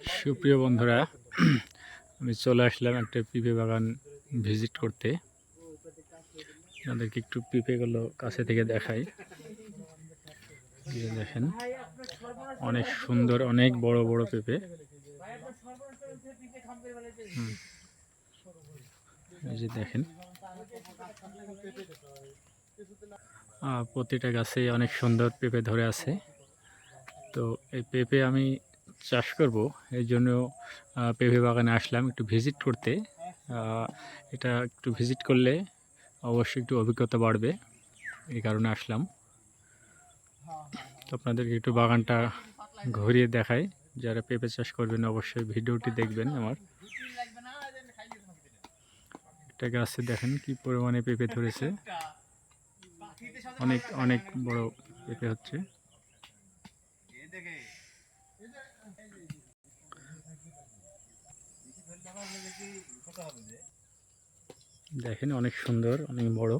সুপ্রিয় বন্ধুরা, আমি চলে আসলাম একটা পেঁপে বাগান ভিজিট করতে। আপনাদেরকে একটু পেঁপেগুলো কাছে থেকে দেখাই। দেখেন, অনেক সুন্দর, অনেক বড় বড় পেঁপে। এই যে দেখেন, প্রতিটা গাছে অনেক সুন্দর পেঁপে ধরে আছে। তো এই পেঁপে আমি চাষ করব, এই জন্য পেঁপে বাগানে আসলাম একটু ভিজিট করতে। এটা একটু ভিজিট করলে অবশ্যই একটু অভিজ্ঞতা বাড়বে, এই কারণে আসলাম। তো আপনাদেরকে একটু বাগানটা ঘুরিয়ে দেখাই। যারা পেঁপে চাষ করবেন অবশ্যই ভিডিওটি দেখবেন। আমার একটা গাছে দেখেন কি পরিমাণে পেঁপে ধরেছে, অনেক অনেক বড় পেঁপে হচ্ছে। দেখেন অনেক সুন্দর, অনেক বড়।